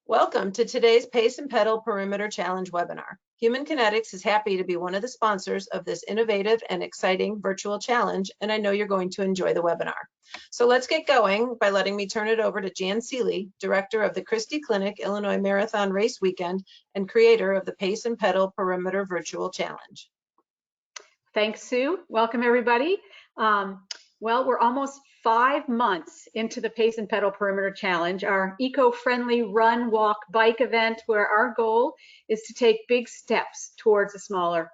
Welcome to today's Pace and Pedal Perimeter Challenge webinar. Human Kinetics is happy to be one of the sponsors of this innovative and exciting virtual challenge, and I know you're going to enjoy the webinar. So let's get going by letting me turn it over to Jan Seeley, Director of the Christie Clinic Illinois Marathon Race Weekend and creator of the Pace and Pedal Perimeter Virtual Challenge. Thanks, Sue. Welcome, everybody. Well, we're almost 5 months into the Pace and Pedal Perimeter Challenge, our eco-friendly run, walk, bike event where our goal is to take big steps towards a smaller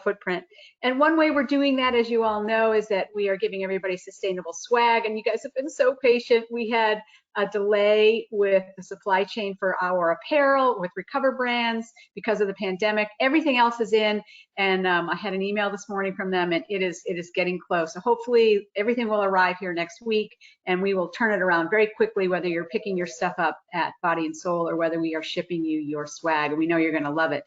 footprint. And one way we're doing that, as you all know, is that we are giving everybody sustainable swag, and you guys have been so patient. We had a delay with the supply chain for our apparel with Recover Brands because of the pandemic. Everything else is in, and I had an email this morning from them, and it is getting close. So hopefully everything will arrive here next week, and we will turn it around very quickly, whether you're picking your stuff up at Body and Soul or whether we are shipping you your swag. We know you're going to love it.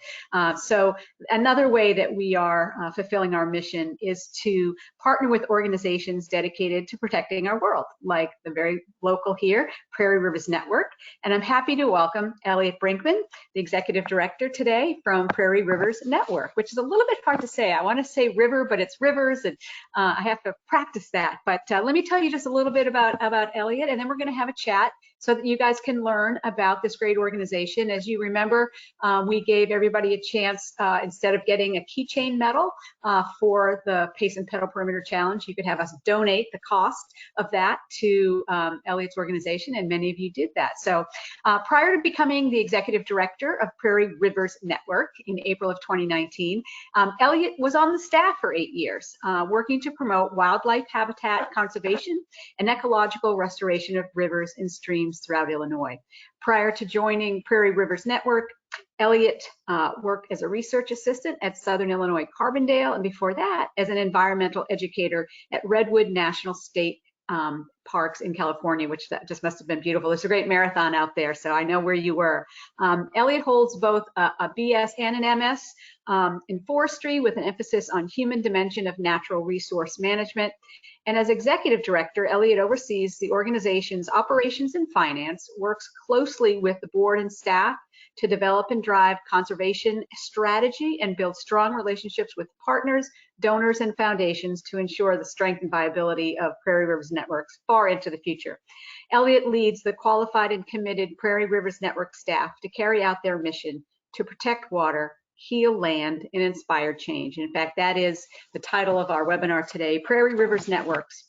So another way that we are fulfilling our mission is to partner with organizations dedicated to protecting our world, like the very local here, Prairie Rivers Network. And I'm happy to welcome Elliot Brinkman, the Executive Director today from Prairie Rivers Network, which is a little bit hard to say. I want to say river, but it's rivers, and I have to practice that. But let me tell you just a little bit about Elliot, and then we're going to have a chat so that you guys can learn about this great organization. As you remember, we gave everybody a chance, instead of getting a keychain medal for the Pace and Pedal Perimeter Challenge, you could have us donate the cost of that to Elliot's organization, and many of you did that. So prior to becoming the Executive Director of Prairie Rivers Network in April of 2019, Elliot was on the staff for 8 years, working to promote wildlife habitat conservation and ecological restoration of rivers and streams throughout Illinois. Prior to joining Prairie Rivers Network, Elliot worked as a research assistant at Southern Illinois Carbondale, and before that as an environmental educator at Redwood National State Parks in California, which that just must have been beautiful. There's a great marathon out there, so I know where you were. Elliot holds both a BS and an MS in forestry with an emphasis on human dimension of natural resource management. And as executive director, Elliot oversees the organization's operations and finance, works closely with the board and staff to develop and drive conservation strategy and build strong relationships with partners, donors, and foundations to ensure the strength and viability of Prairie Rivers Networks far into the future. Elliot leads the qualified and committed Prairie Rivers Network staff to carry out their mission to protect water, heal land, and inspire change. In fact, that is the title of our webinar today, Prairie Rivers Networks,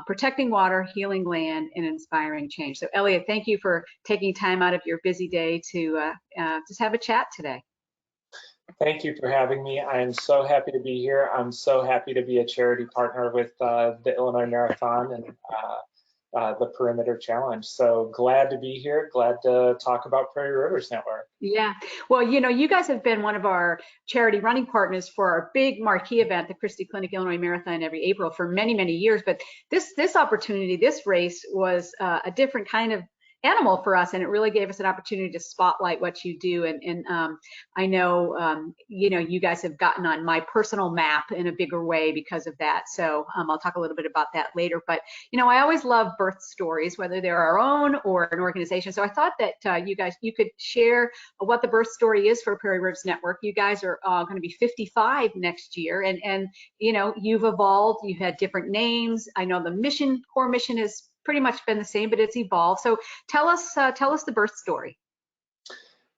protecting water, healing land, and inspiring change. So Elliot, thank you for taking time out of your busy day to just have a chat today. Thank you for having me. I am so happy to be here. I'm so happy to be a charity partner with the Illinois Marathon and the Perimeter Challenge. So glad to be here, glad to talk about Prairie Rivers Network. Yeah, well, you know, you guys have been one of our charity running partners for our big marquee event, the Christie Clinic Illinois Marathon, every April for many, many years. But this opportunity, this race was a different kind of animal for us, and it really gave us an opportunity to spotlight what you do. And I know, you know, you guys have gotten on my personal map in a bigger way because of that. So I'll talk a little bit about that later. But, you know, I always love birth stories, whether they're our own or an organization. So I thought that you could share what the birth story is for Prairie Rivers Network. You guys are going to be 55 next year, and you know, you've evolved. You've had different names. I know the core mission is pretty much been the same, but it's evolved. So tell us the birth story.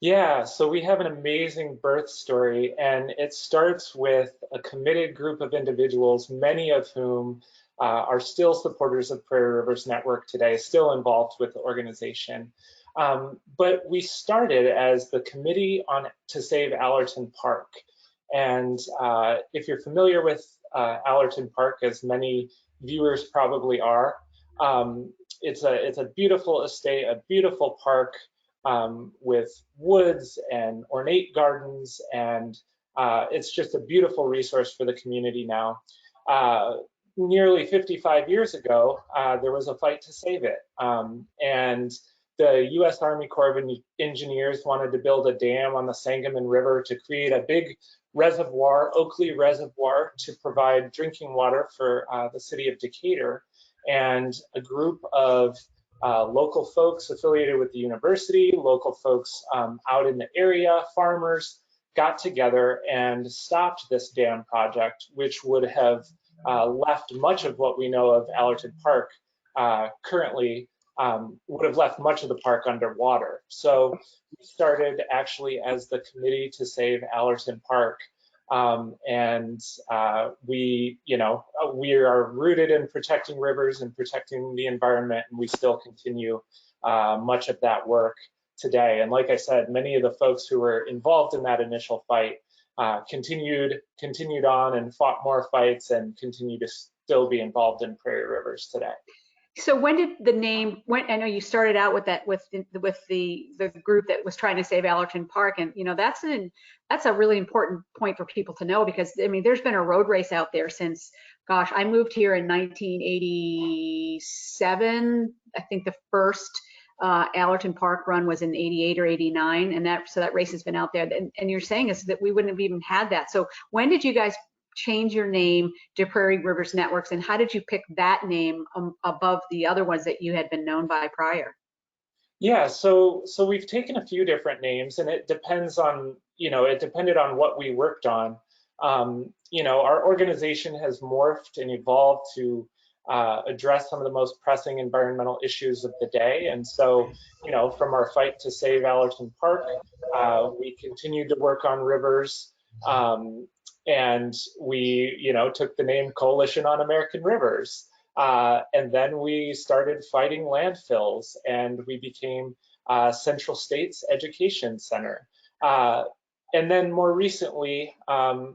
Yeah, so we have an amazing birth story, and it starts with a committed group of individuals, many of whom are still supporters of Prairie Rivers Network today, still involved with the organization. But we started as the Committee to Save Allerton Park. And if you're familiar with Allerton Park, as many viewers probably are, it's a beautiful estate, a beautiful park with woods and ornate gardens, and it's just a beautiful resource for the community now. Nearly 55 years ago, there was a fight to save it, and the U.S. Army Corps of Engineers wanted to build a dam on the Sangamon River to create a big reservoir, Oakley Reservoir, to provide drinking water for the city of Decatur. And a group of local folks affiliated with the university, local folks out in the area, farmers, got together and stopped this dam project, which would have left much of what we know of Allerton Park currently, would have left much of the park underwater. So we started actually as the Committee to Save Allerton Park. We are rooted in protecting rivers and protecting the environment, and we still continue much of that work today. And like I said, many of the folks who were involved in that initial fight continued on and fought more fights and continue to still be involved in Prairie Rivers today. So when did the name, I know you started out with that, with the group that was trying to save Allerton Park, and that's a really important point for people to know, because I mean, there's been a road race out there since, gosh, I moved here in 1987. I think the first Allerton Park run was in 88 or 89, and so that race has been out there. And you're saying is that we wouldn't have even had that. So when did you guys change your name to Prairie Rivers Networks, and how did you pick that name above the other ones that you had been known by prior? Yeah, so we've taken a few different names, and it depends on, it depended on what we worked on. Our organization has morphed and evolved to address some of the most pressing environmental issues of the day. And so, from our fight to save Allerton Park, we continued to work on rivers. And we, took the name Coalition on American Rivers. And then we started fighting landfills, and we became Central States Education Center. And then more recently,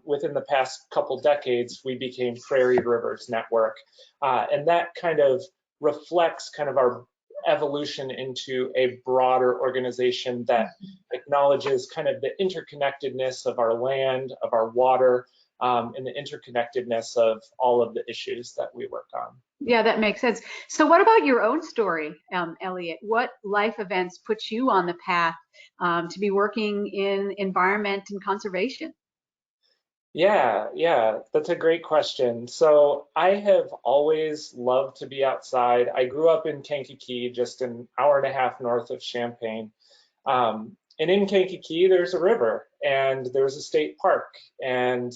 within the past couple decades, we became Prairie Rivers Network. And that kind of reflects kind of our evolution into a broader organization that acknowledges kind of the interconnectedness of our land, of our water, and the interconnectedness of all of the issues that we work on. Yeah, that makes sense. So what about your own story, Elliot? What life events put you on the path to be working in environment and conservation? Yeah, that's a great question. So I have always loved to be outside. I grew up in Kankakee, just an hour and a half north of Champaign. And in Kankakee, there's a river and there's a state park. And,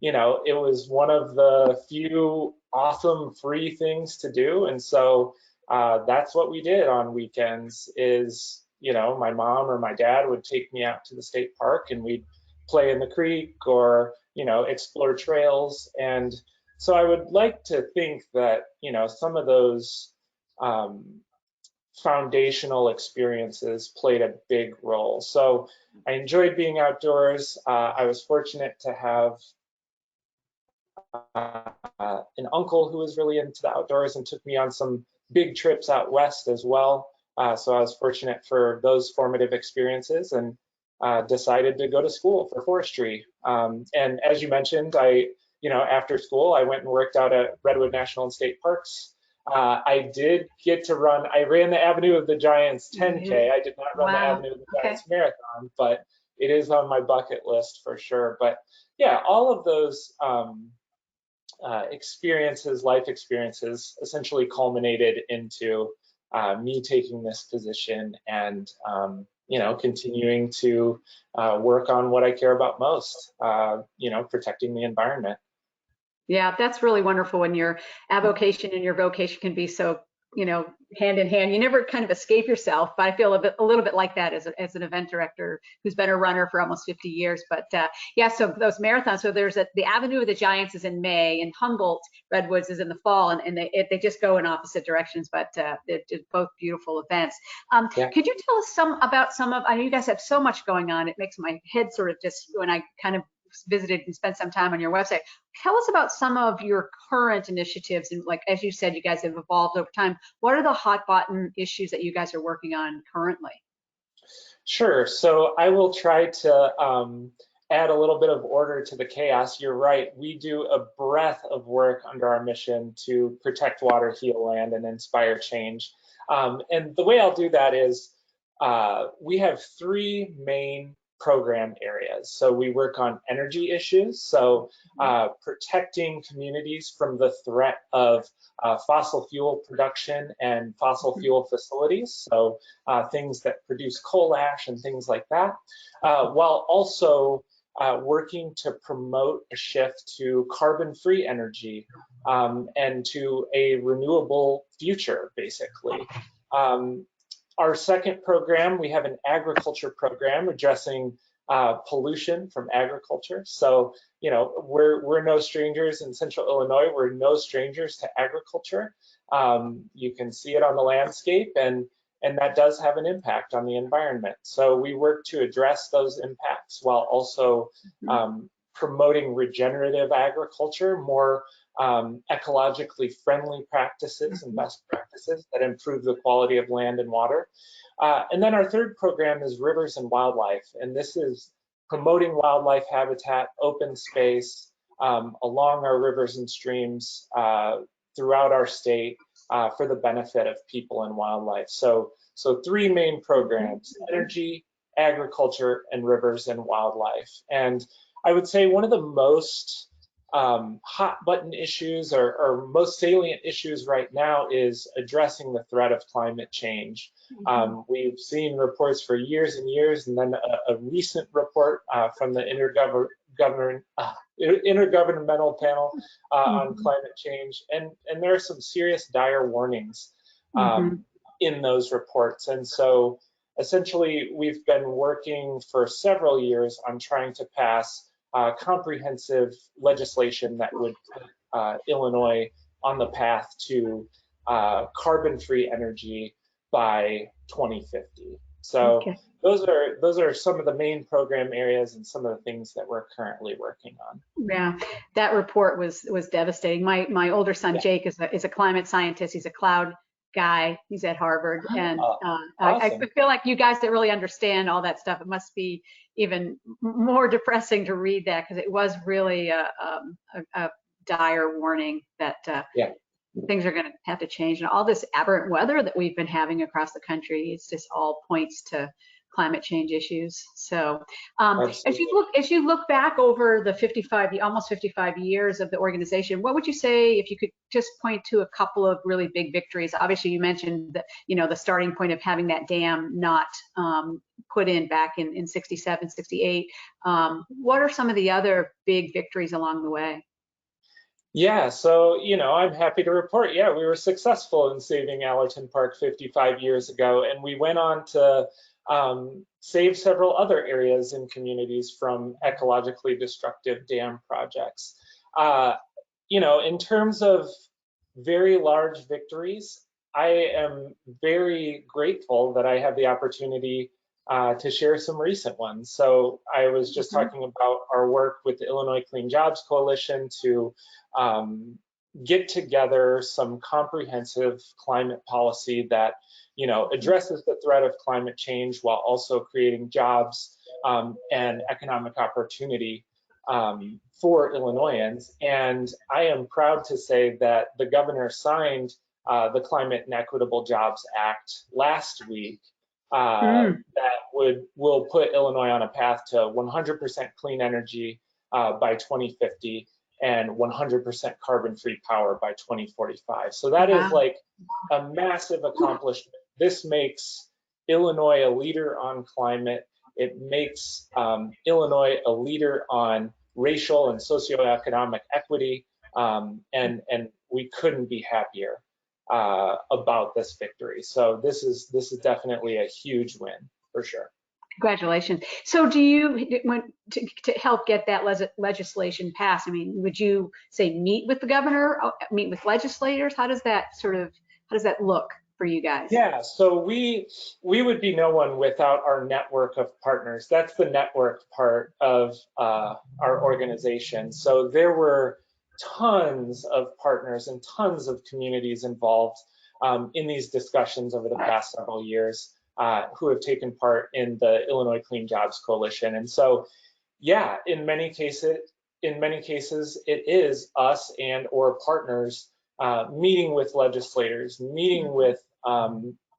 it was one of the few awesome free things to do. And so that's what we did on weekends is, my mom or my dad would take me out to the state park and we'd play in the creek or, explore trails. And so I would like to think that, some of those foundational experiences played a big role. So I enjoyed being outdoors. I was fortunate to have an uncle who was really into the outdoors and took me on some big trips out west as well. So I was fortunate for those formative experiences and decided to go to school for forestry. And as you mentioned, after school, I went and worked out at Redwood National and State Parks. I did get to run, I ran the Avenue of the Giants 10K. I did not run the Avenue of the Giants Marathon, but it is on my bucket list for sure. But yeah, all of those life experiences essentially culminated into me taking this position and continuing to work on what I care about most, protecting the environment. Yeah, that's really wonderful when your avocation and your vocation can be so, hand in hand. You never kind of escape yourself, but I feel a little bit like that as an event director who's been a runner for almost 50 years. But yeah, so those marathons, so there's the Avenue of the Giants is in May and Humboldt Redwoods is in the fall, and they just go in opposite directions, but they're both beautiful events. Could you tell us about some of, I know you guys have so much going on, it makes my head sort of just, when I kind of visited and spent some time on your website. Tell us about some of your current initiatives, and like, as you said, you guys have evolved over time. What are the hot button issues that you guys are working on currently? Sure, so I will try to add a little bit of order to the chaos. You're right, we do a breadth of work under our mission to protect water, heal land, and inspire change. And the way I'll do that is we have three main program areas. So we work on energy issues, so protecting communities from the threat of fossil fuel production and fossil fuel facilities, so things that produce coal ash and things like that, while also working to promote a shift to carbon-free energy and to a renewable future, basically. Our second program, we have an agriculture program addressing pollution from agriculture. So, you know, we're no strangers in Central Illinois. We're no strangers to agriculture. You can see it on the landscape, and that does have an impact on the environment. So we work to address those impacts while also promoting regenerative agriculture, more ecologically friendly practices and best practices that improve the quality of land and water. And then our third program is Rivers and Wildlife, and this is promoting wildlife habitat, open space along our rivers and streams throughout our state for the benefit of people and wildlife. So three main programs: energy, agriculture, and rivers and wildlife. And I would say one of the most hot button issues or most salient issues right now is addressing the threat of climate change. We've seen reports for years and years, and then a recent report from the Intergovernmental Panel on climate change, and there are some serious dire warnings in those reports. And so essentially we've been working for several years on trying to pass comprehensive legislation that would put Illinois on the path to carbon-free energy by 2050. So those are some of the main program areas and some of the things that we're currently working on. Yeah, that report was devastating. My older son Jake is a climate scientist. He's a cloud guy. He's at Harvard, and awesome. I feel like you guys that really understand all that stuff, it must be even more depressing to read that, because it was really a dire warning that things are going to have to change, and all this aberrant weather that we've been having across the country, it's just all points to climate change issues. So as you look back over the almost 55 years of the organization, what would you say, if you could just point to a couple of really big victories? Obviously you mentioned that, you know, the starting point of having that dam not put in back in 67, 68. What are some of the other big victories along the way? Yeah, so, you know, I'm happy to report, we were successful in saving Allerton Park 55 years ago, and we went on to save several other areas and communities from ecologically destructive dam projects. You know, in terms of very large victories, I am very grateful that I have the opportunity to share some recent ones. So I was just talking about our work with the Illinois Clean Jobs Coalition to get together some comprehensive climate policy that, you know, addresses the threat of climate change while also creating jobs and economic opportunity for Illinoisans. And I am proud to say that the governor signed the Climate and Equitable Jobs Act last week that will put Illinois on a path to 100% clean energy by 2050 and 100% carbon-free power by 2045. So that is like a massive accomplishment. This makes Illinois a leader on climate. It makes Illinois a leader on racial and socioeconomic equity, and we couldn't be happier about this victory. So this is definitely a huge win for sure. Congratulations. So do you, to help get that legislation passed, I mean, would you say meet with the governor, meet with legislators? How does that look for you guys? Yeah, so we would be no one without our network of partners. That's the network part of our organization. So there were tons of partners and tons of communities involved in these discussions over the past several years who have taken part in the Illinois Clean Jobs Coalition. And so, yeah, in many cases, it is us and or partners meeting with legislators, meeting with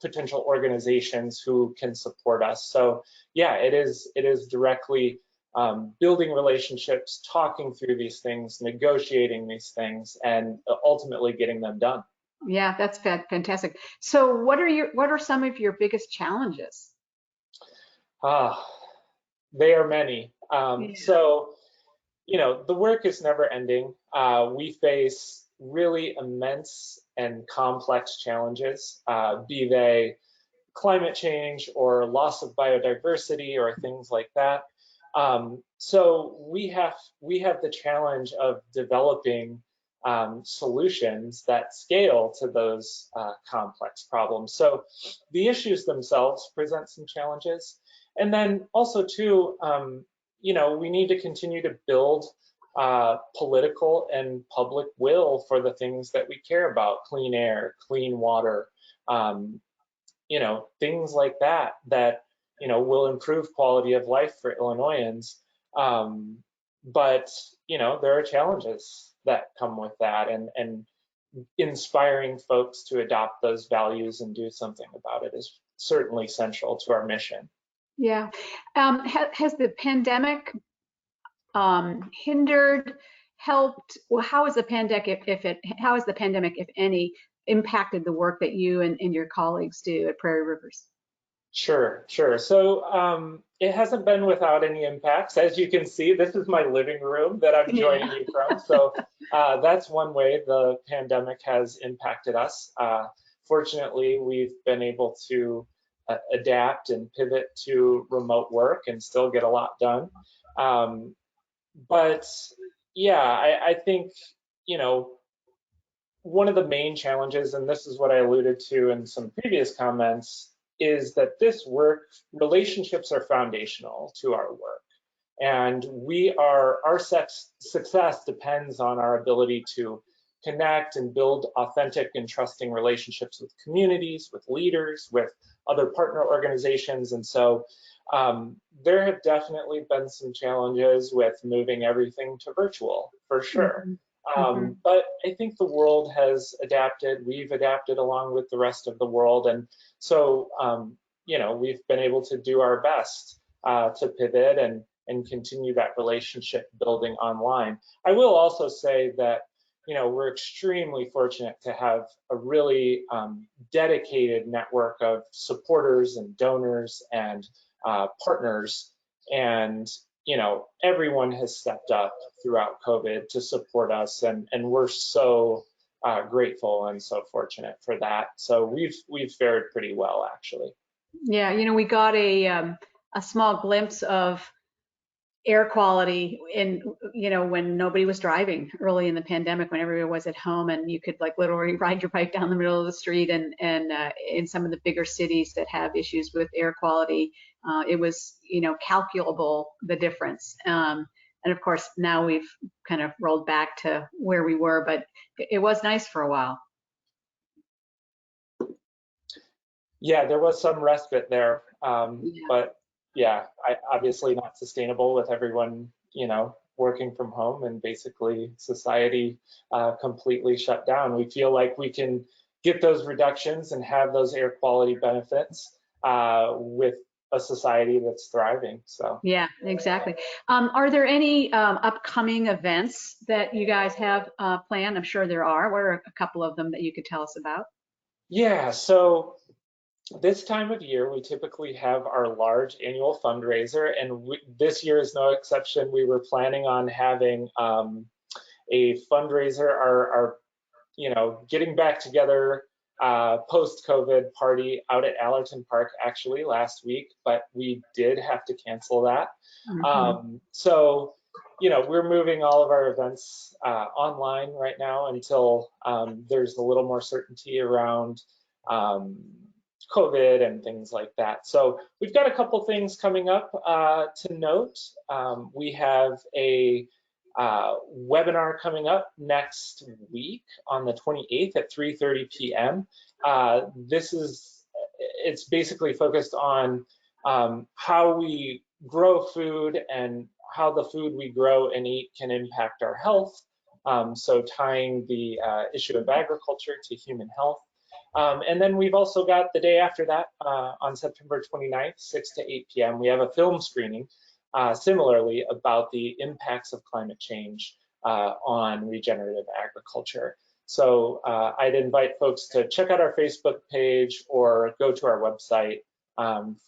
potential organizations who can support us. So yeah, it is directly building relationships, talking through these things, negotiating these things, and ultimately getting them done. Yeah, that's fantastic. So what are some of your biggest challenges? They are many. Yeah. So, the work is never ending. We face really immense and complex challenges, be they climate change or loss of biodiversity or things like that. So we have the challenge of developing solutions that scale to those complex problems. So the issues themselves present some challenges, and then also too, we need to continue to build political and public will for the things that we care about: clean air, clean water, things like that will improve quality of life for Illinoisans. But there are challenges that come with that, and inspiring folks to adopt those values and do something about it is certainly central to our mission. Yeah. Has the pandemic hindered, helped? Well, how has the pandemic, how has the pandemic, if any, impacted the work that you and your colleagues do at Prairie Rivers? Sure. So it hasn't been without any impacts. As you can see, this is my living room that I'm joining you from. So that's one way the pandemic has impacted us. Fortunately, we've been able to adapt and pivot to remote work and still get a lot done. But yeah, I think, one of the main challenges, and this is what I alluded to in some previous comments, is that relationships are foundational to our work. And our success depends on our ability to connect and build authentic and trusting relationships with communities, with leaders, with other partner organizations. And so there have definitely been some challenges with moving everything to virtual, for sure. But I think the world has adapted. We've adapted along with the rest of the world. And so, we've been able to do our best to pivot and continue that relationship building online. I will also say that, we're extremely fortunate to have a really dedicated network of supporters and donors and partners. And everyone has stepped up throughout COVID to support us, and we're so grateful and so fortunate for that. So we've fared pretty well, actually. Yeah, we got a small glimpse of air quality when nobody was driving early in the pandemic, when everyone was at home, and you could literally ride your bike down the middle of the street. And in some of the bigger cities that have issues with air quality, it was calculable, the difference. And of course now we've kind of rolled back to where we were, but it was nice for a while. Yeah, there was some respite there, but yeah, obviously not sustainable with everyone, working from home and basically society completely shut down. We feel like we can get those reductions and have those air quality benefits with a society that's thriving. So yeah, exactly. Are there any upcoming events that you guys have planned? I'm sure there are. What are a couple of them that you could tell us about? Yeah, so this time of year, we typically have our large annual fundraiser, and this year is no exception. We were planning on having a fundraiser, our getting back together post-COVID party out at Allerton Park actually last week, but we did have to cancel that. So, we're moving all of our events online right now until there's a little more certainty around COVID and things like that. So we've got a couple things coming up to note. We have a webinar coming up next week on the 28th at 3:30 p.m. It's basically focused on how we grow food and how the food we grow and eat can impact our health. So tying the issue of agriculture to human health. And then we've also got the day after that, on September 29th, 6 to 8 p.m., we have a film screening, similarly about the impacts of climate change on regenerative agriculture. So I'd invite folks to check out our Facebook page or go to our website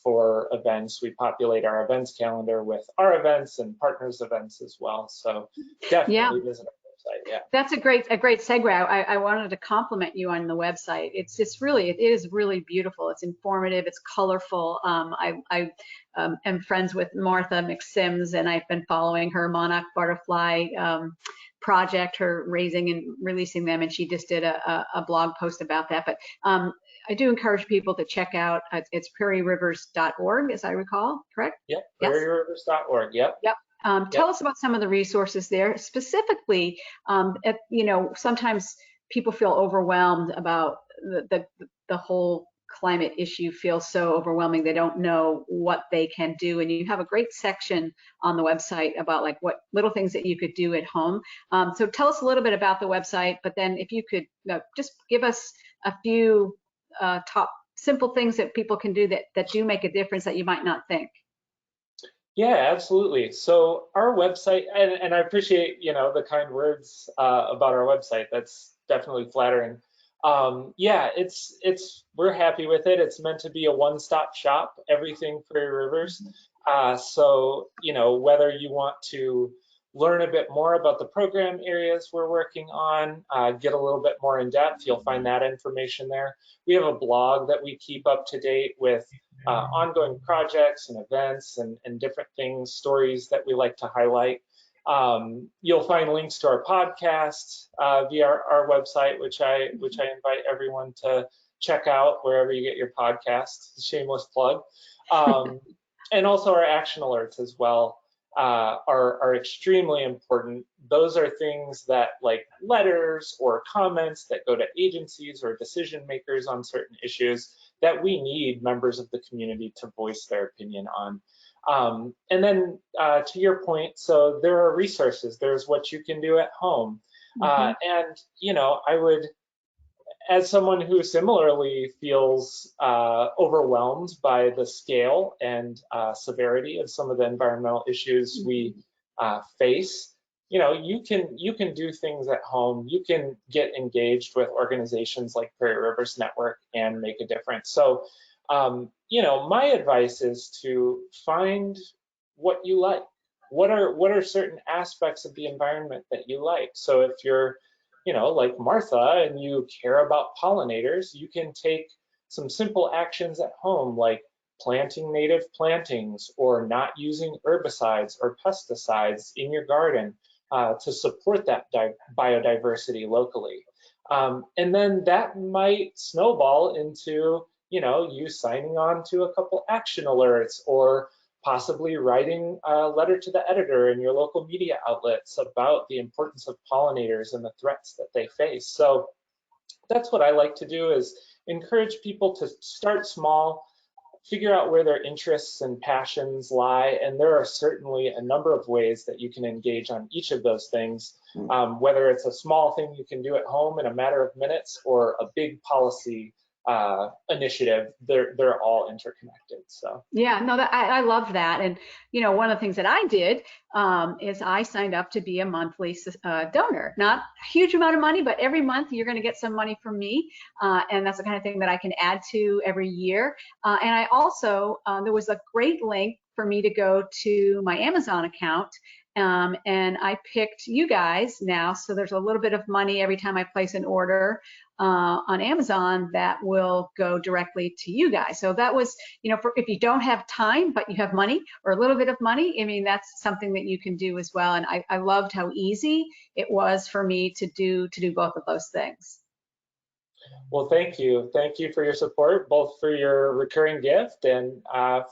for events. We populate our events calendar with our events and partners events as well. So definitely visit our website. Yeah, that's a great segue. I wanted to compliment you on the website. It's just really, it is really beautiful. It's informative. It's colorful. I am friends with Martha McSims, and I've been following her Monarch Butterfly project, her raising and releasing them, and she just did a blog post about that. But I do encourage people to check out, it's prairieriverse.org, as I recall, correct? Yep, yes? prairieriverse.org, yep. Yep. Tell us about some of the resources there, specifically, sometimes people feel overwhelmed about the whole climate issue, feels so overwhelming, they don't know what they can do. And you have a great section on the website about like what little things that you could do at home. So tell us a little bit about the website, but then if you could just give us a few top simple things that people can do that do make a difference that you might not think. Yeah, absolutely. So our website, and I appreciate, the kind words about our website. That's definitely flattering. Yeah, we're happy with it. It's meant to be a one-stop shop, everything Prairie Rivers. So, whether you want to learn a bit more about the program areas we're working on, get a little bit more in depth, you'll find that information there. We have a blog that we keep up to date with ongoing projects and events and different things, stories that we like to highlight. You'll find links to our podcasts via our website, which I invite everyone to check out wherever you get your podcasts. Shameless plug. And also our action alerts as well are extremely important. Those are things that, like letters or comments that go to agencies or decision makers on certain issues that we need members of the community to voice their opinion on. And then to your point, so there are resources. There's what you can do at home. And, I would, as someone who similarly feels overwhelmed by the scale and severity of some of the environmental issues we face, you can do things at home. You can get engaged with organizations like Prairie Rivers Network and make a difference. So, my advice is to find what you like. What are certain aspects of the environment that you like? So if you're, like Martha, and you care about pollinators, you can take some simple actions at home, like planting native plantings or not using herbicides or pesticides in your garden to support that biodiversity locally. And then that might snowball into, you signing on to a couple action alerts or possibly writing a letter to the editor in your local media outlets about the importance of pollinators and the threats that they face. So that's what I like to do, is encourage people to start small, figure out where their interests and passions lie, and there are certainly a number of ways that you can engage on each of those things, whether it's a small thing you can do at home in a matter of minutes or a big policy initiative. They're all interconnected. So yeah, no, I love that. And one of the things that I did is I signed up to be a monthly donor. Not a huge amount of money, but every month you're going to get some money from me, and that's the kind of thing that I can add to every year. And I also there was a great link for me to go to my Amazon account. And I picked you guys now, so there's a little bit of money every time I place an order on Amazon that will go directly to you guys. So that was, if you don't have time but you have money or a little bit of money, I mean, that's something that you can do as well. And I loved how easy it was for me to do both of those things. Well, thank you. Thank you for your support, both for your recurring gift and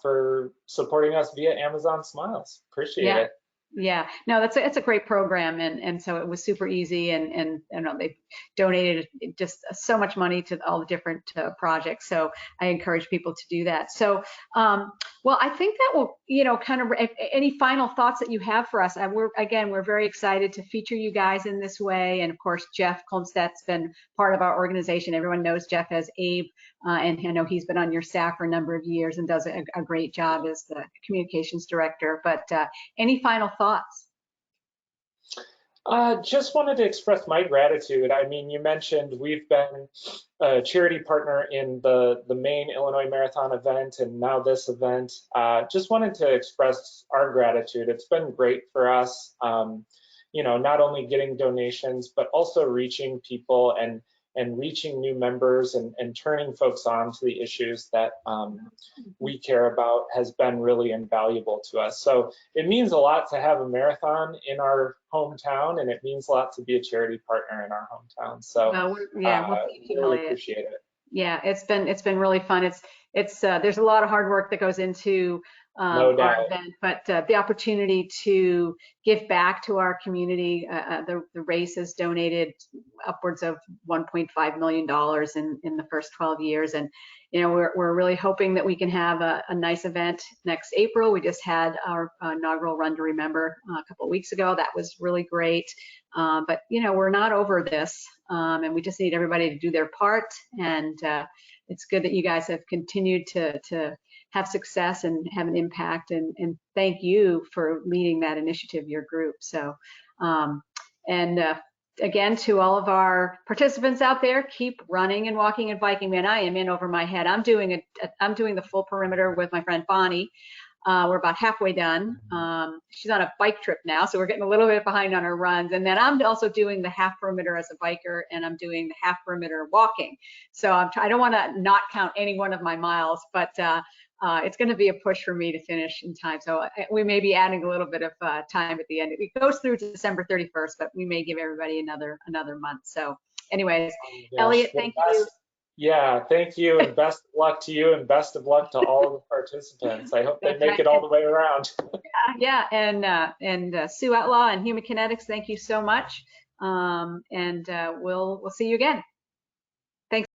for supporting us via Amazon Smiles. Appreciate it. Yeah, no, it's a great program, and so it was super easy, and they donated just so much money to all the different projects. So I encourage people to do that. So, well, I think that will, kind of any final thoughts that you have for us. We're very excited to feature you guys in this way, and of course, Jeff Kolmstedt's been part of our organization. Everyone knows Jeff as Abe, and I know he's been on your staff for a number of years and does a great job as the communications director. But any final thoughts? Just wanted to express my gratitude. I mean, you mentioned we've been a charity partner in the main Illinois Marathon event and now this event. Just wanted to express our gratitude. It's been great for us, not only getting donations, but also reaching people and reaching new members and turning folks on to the issues that we care about has been really invaluable to us. So it means a lot to have a marathon in our hometown, and it means a lot to be a charity partner in our hometown. So well, thank you, really Elliot. appreciate it. Yeah, it's been really fun. It's there's a lot of hard work that goes into No doubt. our event, but the opportunity to give back to our community, the race has donated upwards of $1.5 million in the first 12 years, and we're really hoping that we can have a nice event next April. We just had our inaugural Run to Remember a couple of weeks ago. That was really great, but we're not over this, and we just need everybody to do their part. And it's good that you guys have continued to have success and have an impact, and thank you for leading that initiative, your group. So, again, to all of our participants out there, keep running and walking and biking. Man, I am in over my head. I'm doing the full perimeter with my friend Bonnie. We're about halfway done. She's on a bike trip now, so we're getting a little bit behind on her runs. And then I'm also doing the half perimeter as a biker, and I'm doing the half perimeter walking. So I don't want to not count any one of my miles, but it's going to be a push for me to finish in time. So we may be adding a little bit of time at the end. It goes through December 31st, but we may give everybody another month. So anyways, Elliot, thank you. Yeah, thank you, and best of luck to you, and best of luck to all of the participants. I hope they make it all the way around. Yeah, and Sue Outlaw and Human Kinetics, thank you so much. And we'll see you again.